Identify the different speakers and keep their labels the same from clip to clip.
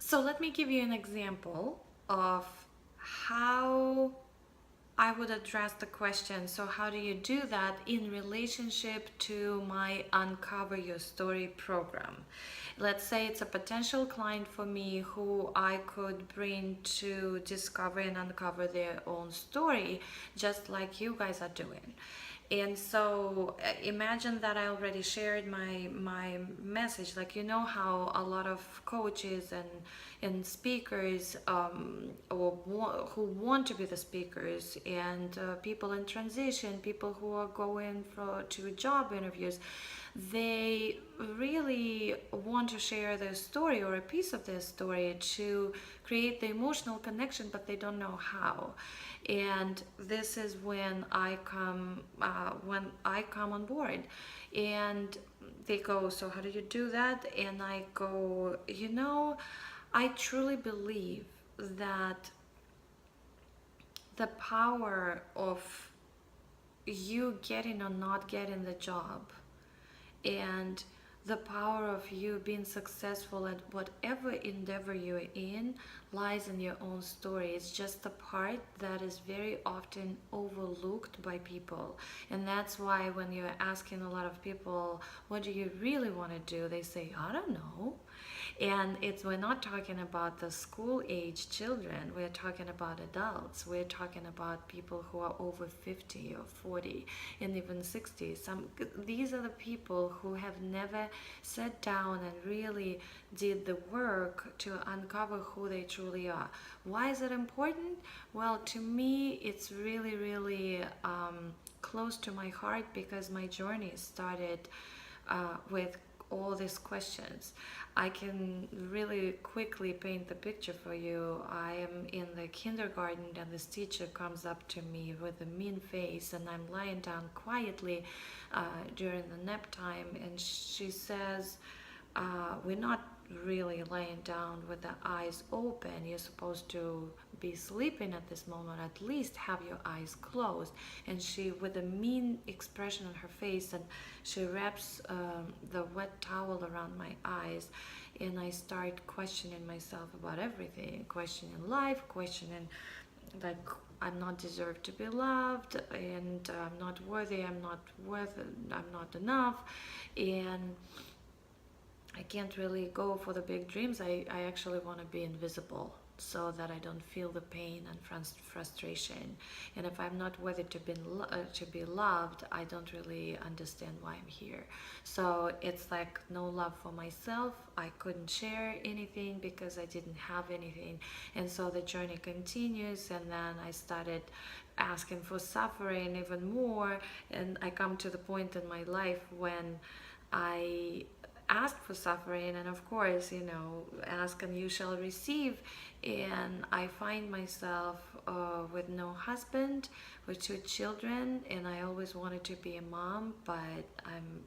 Speaker 1: So let me give you an example of how I would address the question. So how do you do that in relationship to my Uncover Your Story program? Let's say it's a potential client for me who I could bring to discover and uncover their own story, just like you guys are doing. And so imagine that I already shared my message. Like, you know how a lot of coaches and speakers who want to be the speakers, and people in transition, people who are going to job interviews, they really want to share their story or a piece of their story to create the emotional connection, but they don't know how. And this is when I come on board, and they go, so how do you do that? And I go, I truly believe that the power of you getting or not getting the job, and the power of you being successful at whatever endeavor you're in lies in your own story. It's just the part that is very often overlooked by people. And that's why when you're asking a lot of people, what do you really want to do? They say, I don't know. And we're not talking about the school age children, we're talking about adults, we're talking about people who are over 50 or 40 and even 60. These are the people who have never sat down and really did the work to uncover who they truly are. Why is it important? Well, to me, it's really, really close to my heart, because my journey started with all these questions. I can really quickly paint the picture for you. I am in the kindergarten, and this teacher comes up to me with a mean face, and I'm lying down quietly during the nap time, and she says, we're not really laying down with the eyes open. You're supposed to be sleeping at this moment. At least have your eyes closed. And she, with a mean expression on her face, and she wraps the wet towel around my eyes, and I start questioning myself about everything, questioning life, questioning, like, I'm not deserved to be loved, and I'm not worthy, I'm not enough, and I can't really go for the big dreams. I actually want to be invisible so that I don't feel the pain and frustration. And if I'm not worthy to be loved, I don't really understand why I'm here. So it's like no love for myself. I couldn't share anything because I didn't have anything. And so the journey continues, and then I started asking for suffering even more, and I come to the point in my life when I ask for suffering, and of course, ask and you shall receive. And I find myself with no husband, with 2 children, and I always wanted to be a mom, but I'm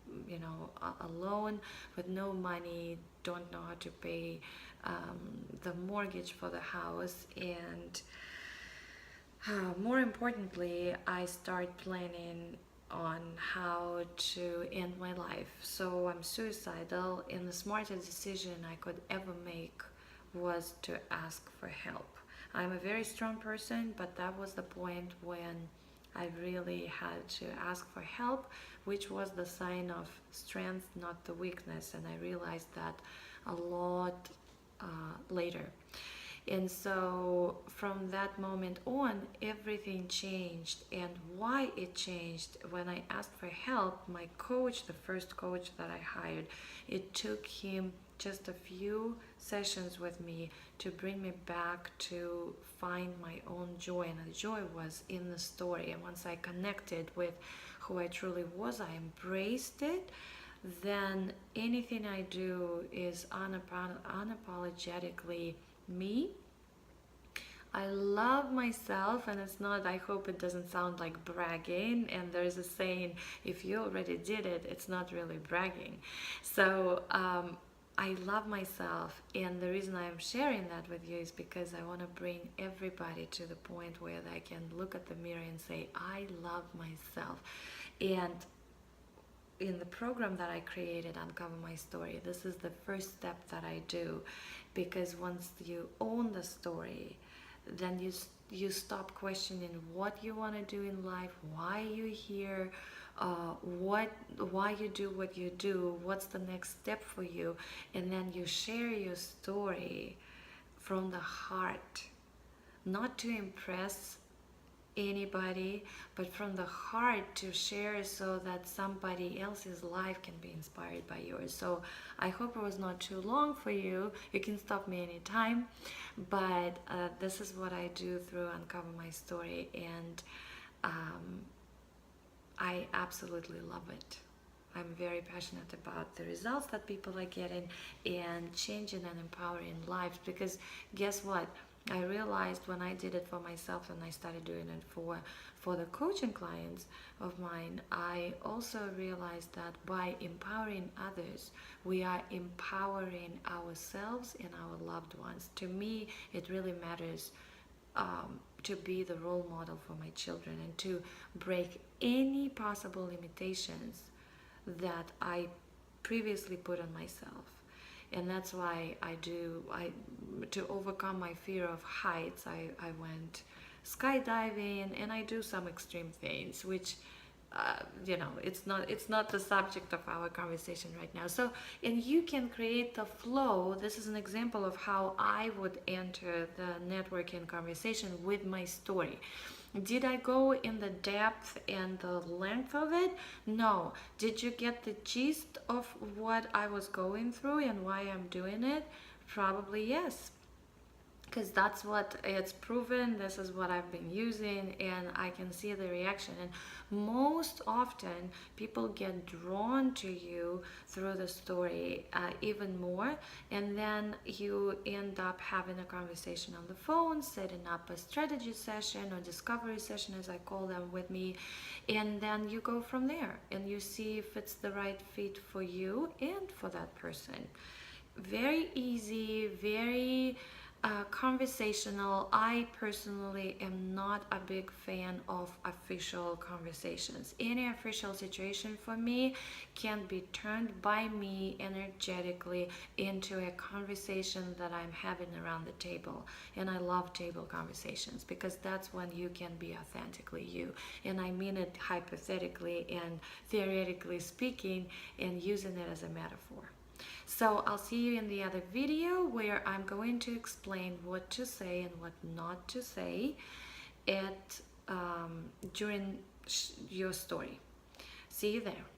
Speaker 1: alone with no money, don't know how to pay the mortgage for the house, and more importantly, I start planning on how to end my life. So I'm suicidal, and the smartest decision I could ever make was to ask for help. I'm a very strong person, but that was the point when I really had to ask for help, which was the sign of strength, not the weakness. And I realized that a lot later. And so from that moment on, everything changed. And why it changed, when I asked for help, my coach, the first coach that I hired, it took him just a few sessions with me to bring me back to find my own joy. And the joy was in the story. And once I connected with who I truly was, I embraced it, then anything I do is unapologetically me. I love myself, and it's not, I hope it doesn't sound like bragging. And there's a saying, if you already did it, it's not really bragging. So I love myself, and the reason I'm sharing that with you is because I want to bring everybody to the point where they can look at the mirror and say, I love myself. And in the program that I created, Uncover My Story, this is the first step that I do, because once you own the story, then you stop questioning what you want to do in life, why you're here, why you do what you do, what's the next step for you, and then you share your story from the heart, not to impress anybody, but from the heart to share so that somebody else's life can be inspired by yours. So I hope it was not too long for you. You can stop me anytime, but this is what I do through Uncover My Story, and I absolutely love it. I'm very passionate about the results that people are getting and changing and empowering lives, because guess what? I realized when I did it for myself and I started doing it for the coaching clients of mine, I also realized that by empowering others, we are empowering ourselves and our loved ones. To me, it really matters to be the role model for my children and to break any possible limitations that I previously put on myself. And that's why to overcome my fear of heights, I went skydiving, and I do some extreme things, which it's not the subject of our conversation right now. So, and you can create the flow. This is an example of how I would enter the networking conversation with my story. Did I go in the depth and the length of it? No. Did you get the gist of what I was going through and why I'm doing it? Probably yes, because that's what it's proven. This is what I've been using, and I can see the reaction. And most often people get drawn to you through the story even more, and then you end up having a conversation on the phone, setting up a strategy session or discovery session, as I call them, with me, and then you go from there and you see if it's the right fit for you and for that person. Very easy, very conversational. I personally am not a big fan of official conversations. Any official situation for me can be turned by me energetically into a conversation that I'm having around the table. And I love table conversations because that's when you can be authentically you. And I mean it hypothetically and theoretically speaking, and using it as a metaphor. So I'll see you in the other video where I'm going to explain what to say and what not to say during your story. See you there.